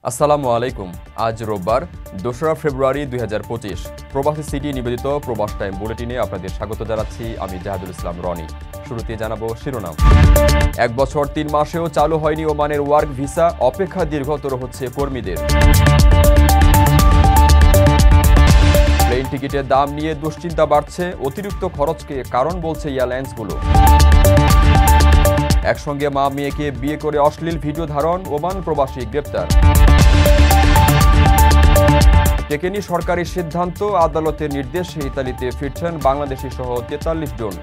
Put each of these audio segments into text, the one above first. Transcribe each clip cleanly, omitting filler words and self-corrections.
আসসালামু আলাইকুম। আজ রোববার 2রা ফেব্রুয়ারি 2025। প্রবাসী সিটি নিবেদিত প্রবাস টাইম বুলেটিনে আপনাদের স্বাগত জানাচ্ছি আমি জাহাদুল ইসলাম রনি। শুরুতে জানাবো শিরোনাম। 1 বছর 3 মাসেও চালু হয়নি ওমানের ওয়ার্ক ভিসা, অপেক্ষা দীর্ঘতর হচ্ছে কর্মীদের। প্লেন টিকিটের দাম নিয়ে দুশ্চিন্তা বাড়ছে, অতিরিক্ত খরচকে কারণ বলছে এয়ারলাইন্সগুলো। একসঙ্গে মা মেয়েকে বিয়ে করে অশ্লীল ভিডিও ধারণ, ওমান প্রবাসী গ্রেপ্তার। টেকেনি সরকারি সিদ্ধান্ত, আদালতের নির্দেশে ইতালিতে ফিরছেন বাংলাদেশি সহ 43 জন।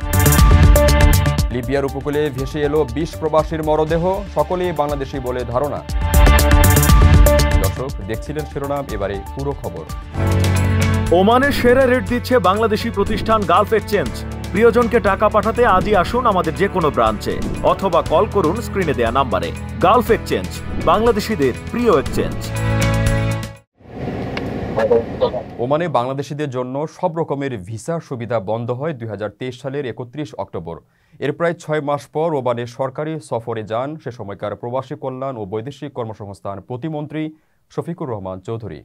লিবিয়ার উপকূলে ভেসে এলো 20 প্রবাসীর মরদেহ, সকলেই বাংলাদেশি বলে ধারণা। দর্শক দেখছিলেন শিরোনাম, এবারে পুরো খবর। ওমানের সেরা রেট দিচ্ছে বাংলাদেশি প্রতিষ্ঠান গালফ এক্সচেঞ্জ। প্রিয়জনকে টাকা পাঠাতে আজই আসুন আমাদের যে কোনো ব্রাঞ্চে অথবা কল করুন স্ক্রিনে দেয়া নাম্বারে। গালফ এক্সচেঞ্জ, বাংলাদেশিদের প্রিয় এক্সচেঞ্জ। ওমানে বাংলাদেশিদের জন্য সব রকমের ভিসা সুবিধা বন্ধ হয় 2023 সালের 31 অক্টোবর। এর প্রায় 6 মাস পর ওমানে সরকারি সফরে যান সে সময়কার প্রবাসী কল্যাণ ও বৈদেশিক কর্মসংস্থান প্রতিমন্ত্রী শফিকুর রহমান চৌধুরী।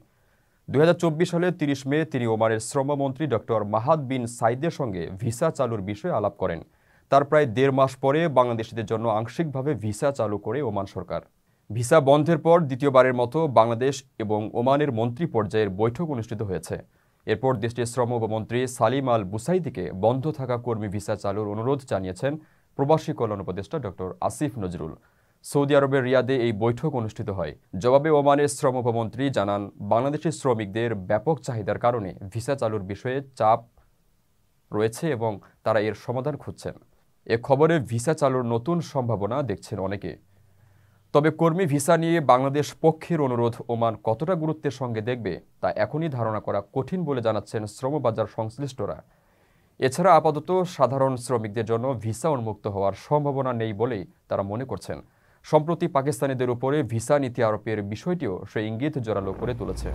2024 সালের 30 মে তিনি ওমানের শ্রমমন্ত্রী ডক্টর মাহাদ বিন সাইদের সঙ্গে ভিসা চালুর বিষয়ে আলাপ করেন। তার প্রায় 1.5 মাস পরে বাংলাদেশিদের জন্য আংশিকভাবে ভিসা চালু করে ওমান সরকার। ভিসা বন্ধের পর দ্বিতীয়বারের মতো বাংলাদেশ এবং ওমানের মন্ত্রী পর্যায়ের বৈঠক অনুষ্ঠিত হয়েছে। এরপর দেশটির শ্রম উপমন্ত্রী সালিম আল বুসাইদিকে বন্ধ থাকা কর্মী ভিসা চালুর অনুরোধ জানিয়েছেন প্রবাসী কল্যাণ উপদেষ্টা ডক্টর আসিফ নজরুল। সৌদি আরবের রিয়াদে এই বৈঠক অনুষ্ঠিত হয়। জবাবে ওমানের শ্রম উপমন্ত্রী জানান, বাংলাদেশি শ্রমিকদের ব্যাপক চাহিদার কারণে ভিসা চালুর বিষয়ে চাপ রয়েছে এবং তারা এর সমাধান খুঁজছেন। এ খবরে ভিসা চালুর নতুন সম্ভাবনা দেখছেন অনেকে। তবে কর্মী ভিসা নিয়ে বাংলাদেশ পক্ষের অনুরোধ ওমান কতটা গুরুত্বের সঙ্গে দেখবে তা এখনই ধারণা করা কঠিন বলে জানাচ্ছেন শ্রমবাজার সংশ্লিষ্টরা। এছাড়া আপাতত সাধারণ শ্রমিকদের জন্য ভিসা উন্মুক্ত হওয়ার সম্ভাবনা নেই বলেই তারা মনে করছেন। সম্প্রতি পাকিস্তানিদের উপরে ভিসা নীতি আরোপের বিষয়টিও সে ইঙ্গিত জোরালো করে তুলেছে।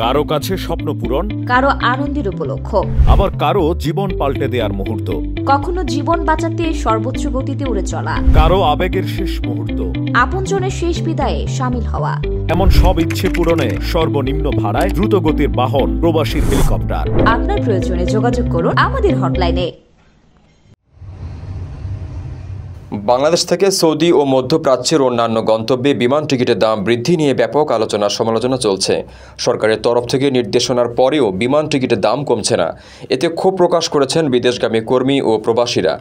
কারো কাছে স্বপ্ন পূরণ, কারো আনন্দের উপলক্ষ, আবার কারো জীবন পাল্টে দেওয়ার মুহূর্ত, কখনো জীবন বাঁচাতে সর্বোচ্চ গতিতে উড়ে চলা, কারো আবেগের শেষ মুহূর্ত, আপনজনের শেষ বিদায়ে শামিল হওয়া, এমন সব ইচ্ছে পূরণে সর্বনিম্ন ভাড়ায় দ্রুত গতির বাহন প্রবাসীর হেলিকপ্টার। আপনার প্রয়োজনে যোগাযোগ করুন আমাদের হটলাইনে। বাংলাদেশ থেকে সৌদি ও মধ্যপ্রাচ্যের অন্যান্য গন্তব্যে বিমান টিকিটের দাম বৃদ্ধি নিয়ে ব্যাপক আলোচনা সমালোচনা চলছে। সরকারের তরফ থেকে নির্দেশনার পরেও বিমান টিকিটের দাম কমছে না। এতে ক্ষোভ প্রকাশ করেছেন বিদেশগামী কর্মী ও প্রবাসীরা।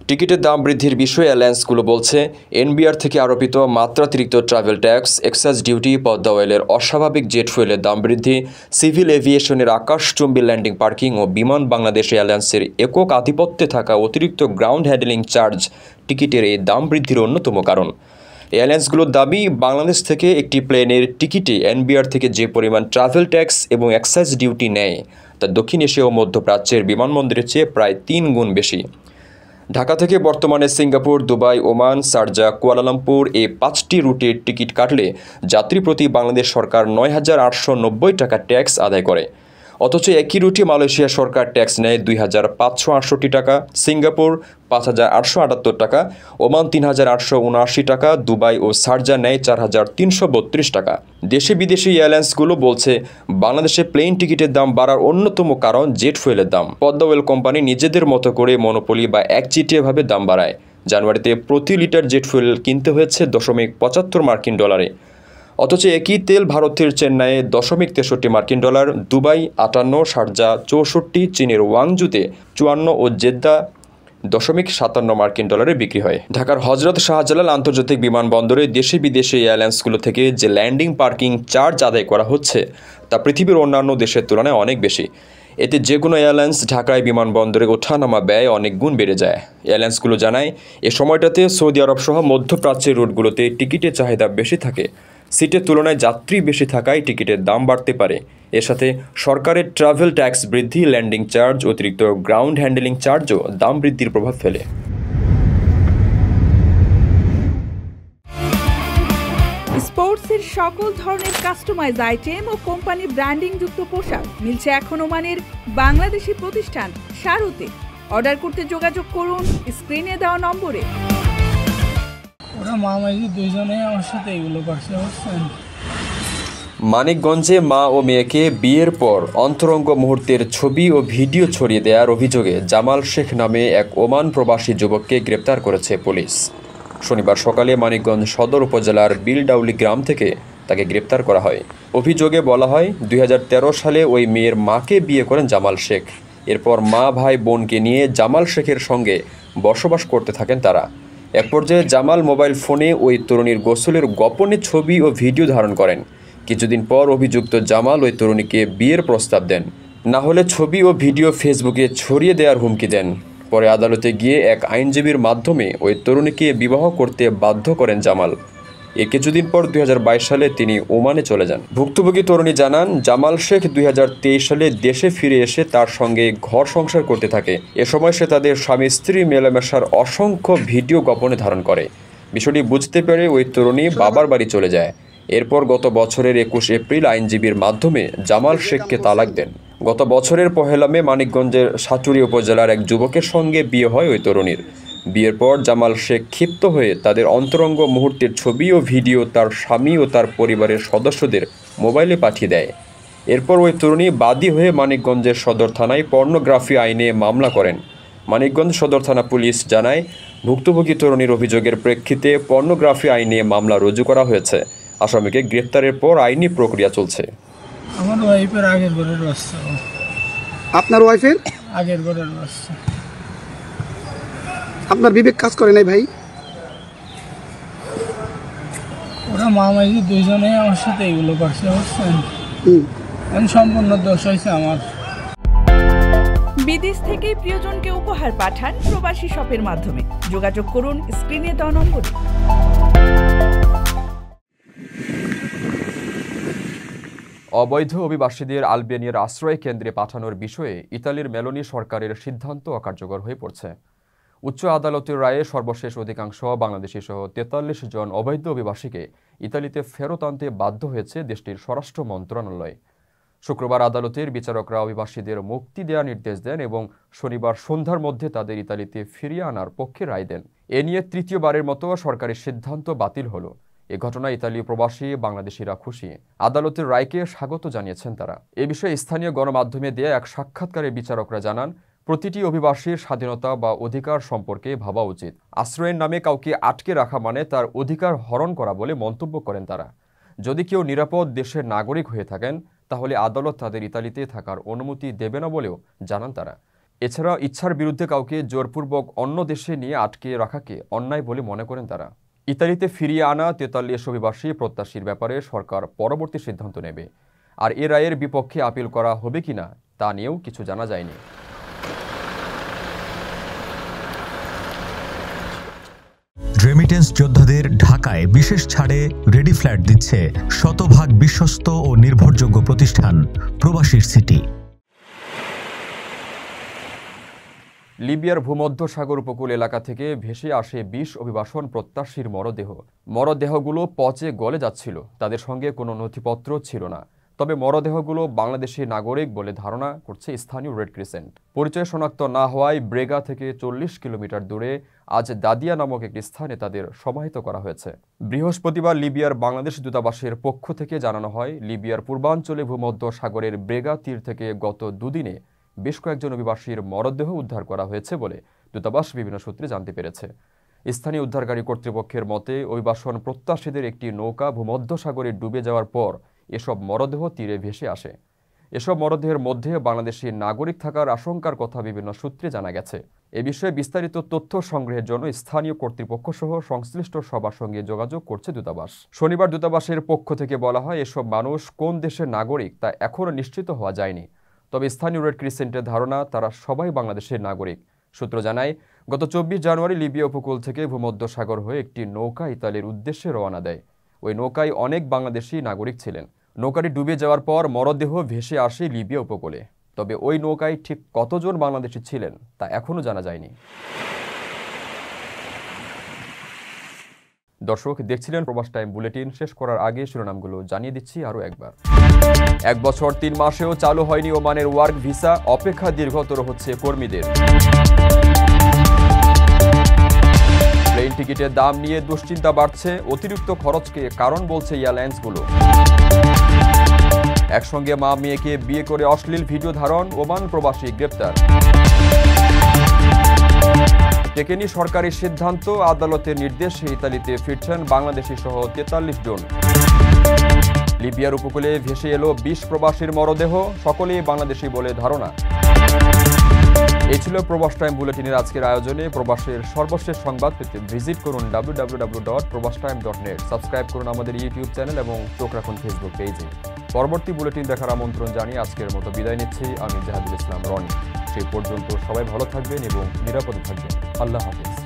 টিকিটের দাম বৃদ্ধির বিষয়ে এয়ারলাইন্সগুলো বলছে, এনবিআর থেকে আরোপিত মাত্রাতিরিক্ত travel tax, excise duty, Padma অয়েলের অস্বাভাবিক জেট ফুয়েলের দাম বৃদ্ধি, সিভিল এভিয়েশনের আকাশচুম্বী ল্যান্ডিং পার্কিং ও বিমান বাংলাদেশ এয়ারলাইন্সের একক আধিপত্যে থাকা অতিরিক্ত গ্রাউন্ড হ্যান্ডলিং চার্জ টিকিটের এই দাম বৃদ্ধির অন্যতম কারণ। এয়ারলাইন্সগুলোর দাবি, বাংলাদেশ থেকে একটি প্লেনের টিকিটে এনবিআর থেকে যে পরিমাণ ট্রাভেল ট্যাক্স এবং এক্সাইজ ডিউটি নেয় তা দক্ষিণ এশিয়া ও মধ্যপ্রাচ্যের বিমানবন্দরের চেয়ে প্রায় 3 গুণ বেশি। ঢাকা থেকে বর্তমানে Singapore, Dubai, Oman, Sharjah, Kuala Lumpur এই 5টি রুটের টিকিট কাটলে যাত্রী প্রতি বাংলাদেশ সরকার 9,890 টাকা ট্যাক্স আদায় করে। অথচ একই রুটে মালয়েশিয়া সরকার ট্যাক্স নেয় 2,568 টাকা, সিঙ্গাপুর 5,878 টাকা, ওমান 3,879 টাকা, দুবাই ও শারজা নেয় 4,332 টাকা। দেশে বিদেশি এয়ারলাইন্সগুলো বলছে, বাংলাদেশে প্লেন টিকিটের দাম বাড়ার অন্যতম কারণ জেট ফুয়েলের দাম। পদ্মা অয়েল কোম্পানি নিজেদের মতো করে মনোপলি বা একচেটিয়াভাবে দাম বাড়ায়। জানুয়ারিতে প্রতি লিটার জেট ফুয়েল কিনতে হয়েছে $0.75 অথচ একই তেল ভারতের চেন্নাইয়ে $0.63, দুবাই 58, শারজা 64, চীনের ওয়াংজুতে 54 ও জেদ্দা $0.57 বিক্রি হয়। ঢাকার হজরত শাহজালাল আন্তর্জাতিক বিমানবন্দরে দেশে বিদেশে এয়ারলাইন্সগুলো থেকে যে ল্যান্ডিং পার্কিং চার্জ আদায় করা হচ্ছে তা পৃথিবীর অন্যান্য দেশের তুলনায় অনেক বেশি। এতে যে কোনো এয়ারলাইন্স ঢাকায় বিমানবন্দরে ওঠানামা ব্যয় অনেক গুণ বেড়ে যায়। এয়ারলাইন্সগুলো জানায়, এ সময়টাতে সৌদি আরব সহ মধ্যপ্রাচ্যের রুটগুলোতে টিকিটের চাহিদা বেশি থাকে। সিটের তুলনায় যাত্রী বেশি থাকায় টিকিটের দাম বাড়তে পারে। এর সাথে সরকারের ট্রাভেল ট্যাক্স বৃদ্ধি, ল্যান্ডিং চার্জ, অতিরিক্ত গ্রাউন্ড হ্যান্ডলিং চার্জও দাম বৃদ্ধির প্রভাব ফেলে। স্পোর্টসের সকল ধরনের কাস্টমাইজ আইটেম ও কোম্পানি ব্র্যান্ডিং যুক্ত পোশাক মিলছে এখন ওমানের বাংলাদেশি প্রতিষ্ঠান শারুতে। অর্ডার করতে যোগাযোগ করুন স্ক্রিনে দেওয়া নম্বরে। ওরা মামাজি দুইজনেই আমার সাথে এগুলো করছে, বুঝছেন। মানিকগঞ্জে মা ও মেয়েকে বিয়ের পর অন্তরঙ্গ মুহূর্তের ছবি ও ভিডিও ছড়িয়ে দেওয়ার অভিযোগে জামাল শেখ নামে এক ওমান প্রবাসী যুবককে গ্রেপ্তার করেছে পুলিশ। শনিবার সকালে মানিকগঞ্জ সদর উপজেলার বিলডাউলি গ্রাম থেকে তাকে গ্রেপ্তার করা হয়। অভিযোগে বলা হয় 2013 সালে ওই মেয়ের মাকে বিয়ে করেন জামাল শেখ। এরপর মা ভাই বোনকে নিয়ে জামাল শেখের সঙ্গে বসবাস করতে থাকেন তারা। এক পর্যায়ে জামাল মোবাইল ফোনে ওই তরুণীর গোসলের গোপনে ছবি ও ভিডিও ধারণ করেন। কিছুদিন পর অভিযুক্ত জামাল ওই তরুণীকে বিয়ের প্রস্তাব দেন, না হলে ছবি ও ভিডিও ফেসবুকে ছড়িয়ে দেওয়ার হুমকি দেন। পরে আদালতে গিয়ে এক আইনজীবীর মাধ্যমে ওই তরুণীকে বিবাহ করতে বাধ্য করেন জামাল। এর কিছুদিন পর 2022 সালে তিনি ওমানে চলে যান। ভুক্তভোগী তরুণী জানান, জামাল শেখ 2023 সালে দেশে ফিরে এসে তার সঙ্গে ঘর সংসার করতে থাকে। এ সময় সে তাদের স্বামী স্ত্রী মেলামেশার অসংখ্য ভিডিও গোপনে ধারণ করে। বিষয়টি বুঝতে পেরে ওই তরুণী বাবার বাড়ি চলে যায়। এরপর গত বছরের 21 এপ্রিল আইনজীবীর মাধ্যমে জামাল শেখকে তালাক দেন। গত বছরের 1 মে মানিকগঞ্জের সাটুরি উপজেলার এক যুবকের সঙ্গে বিয়ে হয় ওই তরুণীর। বিয়ের পর জামাল শেখ ক্ষিপ্ত হয়ে তাদের অন্তরঙ্গ মুহূর্তের ছবি ও ভিডিও তার স্বামী ও তার পরিবারের সদস্যদের মোবাইলে পাঠিয়ে দেয়। এরপর ওই তরুণী বাদী হয়ে মানিকগঞ্জের সদর থানায় পর্নোগ্রাফি আইনে মামলা করেন। মানিকগঞ্জ সদর থানা পুলিশ জানায়, ভুক্তভোগী তরুণীর অভিযোগের প্রেক্ষিতে পর্নোগ্রাফি আইনে মামলা রুজু করা হয়েছে। আসামিকে গ্রেফতারের পর আইনি প্রক্রিয়া চলছে। আমার ওয়াইফের আগের ঘরের বাচ্চা। আপনার ওয়াইফের আগের ঘরের বাচ্চা। আপনার বিবেক কাজ করে নাই ভাই? ওরা মামাজি দুইজনেই আমার সাথে এগুলো করছে, বুঝছেন। আমি সম্পূর্ণ দোষ হয়েছে আমার। বিদেশ থেকে প্রিয়জনকে উপহার পাঠান প্রবাসী শপের মাধ্যমে। যোগাযোগ করুন স্ক্রিনে দেওয়া নম্বরে। অবৈধ অভিবাসীদের আলবেনিয়ার আশ্রয় কেন্দ্রে পাঠানোর বিষয়ে ইতালির মেলোনি সরকারের সিদ্ধান্ত অকার্যকর হয়ে পড়ছে। উচ্চ আদালতের রায়ে সর্বশেষ অধিকাংশ বাংলাদেশি সহ 43 জন অবৈধ অভিবাসীকে ইতালিতে ফেরত আনতে বাধ্য হয়েছে দেশটির স্বরাষ্ট্র মন্ত্রণালয়। শুক্রবার আদালতের বিচারকরা অভিবাসীদের মুক্তি দেওয়ার নির্দেশ দেন এবং শনিবার সন্ধ্যার মধ্যে তাদের ইতালিতে ফিরিয়ে আনার পক্ষে রায় দেন। এ নিয়ে তৃতীয়বারের মতো সরকারের সিদ্ধান্ত বাতিল হলো। এ ঘটনায় ইতালীয় প্রবাসী বাংলাদেশিরা খুশি। আদালতের রায়কে স্বাগত জানিয়েছেন তারা। এ বিষয়ে স্থানীয় গণমাধ্যমে দেয়া এক সাক্ষাৎকারে বিচারকরা জানান, প্রতিটি অভিবাসীর স্বাধীনতা বা অধিকার সম্পর্কে ভাবা উচিত। আশ্রয়ের নামে কাউকে আটকে রাখা মানে তার অধিকার হরণ করা বলে মন্তব্য করেন তারা। যদি কেউ নিরাপদ দেশের নাগরিক হয়ে থাকেন তাহলে আদালত তাদের ইতালিতে থাকার অনুমতি দেবে না বলেও জানান তারা। এছাড়া ইচ্ছার বিরুদ্ধে কাউকে জোরপূর্বক অন্য দেশে নিয়ে আটকে রাখাকে অন্যায় বলে মনে করেন তারা। ইতালিতে ফিরিয়ে আনা 43 অভিবাসী প্রত্যাশীর ব্যাপারে সরকার পরবর্তী সিদ্ধান্ত নেবে। আর এ রায়ের বিপক্ষে আপিল করা হবে কিনা তা নিয়েও কিছু জানা যায়নি। রেমিটেন্স যোদ্ধাদের ঢাকায় বিশেষ ছাড়ে রেডি ফ্ল্যাট দিচ্ছে শতভাগ বিশ্বস্ত ও নির্ভরযোগ্য প্রতিষ্ঠান প্রবাসীর সিটি। লিবিয়ার ভূমধ্যসাগর উপকূল এলাকা থেকে ভেসে আসে 20 অভিবাসন প্রত্যাশীর মরদেহ। মরদেহগুলো পচে গলে যাচ্ছিল। তাদের সঙ্গে কোনো নথিপত্র ছিল না। তবে মরদেহগুলো বাংলাদেশি নাগরিক বলে ধারণা করছে স্থানীয় রেড ক্রিসেন্ট। পরিচয় শনাক্ত না হওয়ায় ব্রেগা থেকে 40 কিলোমিটার দূরে আজ দাদিয়া নামক একটি স্থানে তাদের সমাহিত করা হয়েছে। বৃহস্পতিবার লিবিয়ার বাংলাদেশ দূতাবাসের পক্ষ থেকে জানানো হয়, লিবিয়ার পূর্বাঞ্চলে ভূমধ্যসাগরের ব্রেগা তীর থেকে গত দুদিনে বেশ কয়েকজন অভিবাসীর মরদেহ উদ্ধার করা হয়েছে বলে দূতাবাস বিভিন্ন সূত্রে জানতে পেরেছে। স্থানীয় উদ্ধারকারী কর্তৃপক্ষের মতে, অভিবাসন প্রত্যাশীদের একটি নৌকা ভূমধ্যসাগরে ডুবে যাওয়ার পর এসব মরদেহ তীরে ভেসে আসে। এসব মরদেহের মধ্যে বাংলাদেশি নাগরিক থাকার আশঙ্কার কথা বিভিন্ন সূত্রে জানা গেছে। এ বিষয়ে বিস্তারিত তথ্য সংগ্রহের জন্য স্থানীয় কর্তৃপক্ষ সহ সংশ্লিষ্ট সবার সঙ্গে যোগাযোগ করছে দূতাবাস। শনিবার দূতাবাসের পক্ষ থেকে বলা হয়, এসব মানুষ কোন দেশের নাগরিক তা এখনও নিশ্চিত হওয়া যায়নি। তবে স্থানীয় রেড ক্রিসেন্টের ধারণা তারা সবাই বাংলাদেশের নাগরিক। সূত্র জানায়, গত 24 জানুয়ারি লিবিয়া উপকূল থেকে ভূমধ্যসাগর হয়ে একটি নৌকা ইতালির উদ্দেশ্যে রওনা দেয়। ওই নৌকায় অনেক বাংলাদেশি নাগরিক ছিলেন। নৌকাটি ডুবে যাওয়ার পর মরদেহ ভেসে আসে লিবিয়া উপকূলে। তবে ওই নৌকায় ঠিক কতজন বাংলাদেশি ছিলেন তা এখনও জানা যায়নি। দর্শক দেখছিলেন প্রবাস টাইম বুলেটিন। শেষ করার আগে শিরোনামগুলো জানিয়ে দিচ্ছি আরও একবার। 1 বছর 3 মাসেও চালু হয়নি ওমানের ওয়ার্ক ভিসা, অপেক্ষা দীর্ঘতর হচ্ছে কর্মীদের। প্লেন প্লেন টিকিটের দাম নিয়ে দুশ্চিন্তা বাড়ছে, অতিরিক্ত খরচকে কারণ বলছে এয়ারলাইন্সগুলো। একসঙ্গে মা মেয়েকে বিয়ে করে অশ্লীল ভিডিও ধারণ, ওমান প্রবাসী গ্রেপ্তার। টেকেনি সরকারি সিদ্ধান্ত, আদালতের নির্দেশে ইতালিতে ফিরছেন বাংলাদেশি সহ 43 জন। লিবিয়ার উপকূলে ভেসে এলো 20 প্রবাসীর মরদেহ, সকলেই বাংলাদেশি বলে ধারণা। এই ছিল প্রবাস টাইম বুলেটিনের আজকের আয়োজনে। প্রবাসের সর্বশেষ সংবাদ পেতে ভিজিট করুন www.probastime.net। সাবস্ক্রাইব করুন আমাদের ইউটিউব চ্যানেল এবং চোখ রাখুন ফেসবুক পেজে। পরবর্তী বুলেটিন দেখার আমন্ত্রণ জানিয়ে আজকের মতো বিদায় নিচ্ছি আমি জাহাদুল ইসলাম রনি। সেই পর্যন্ত সবাই ভালো থাকবেন এবং নিরাপদে থাকবেন। আল্লাহ হাফেজ।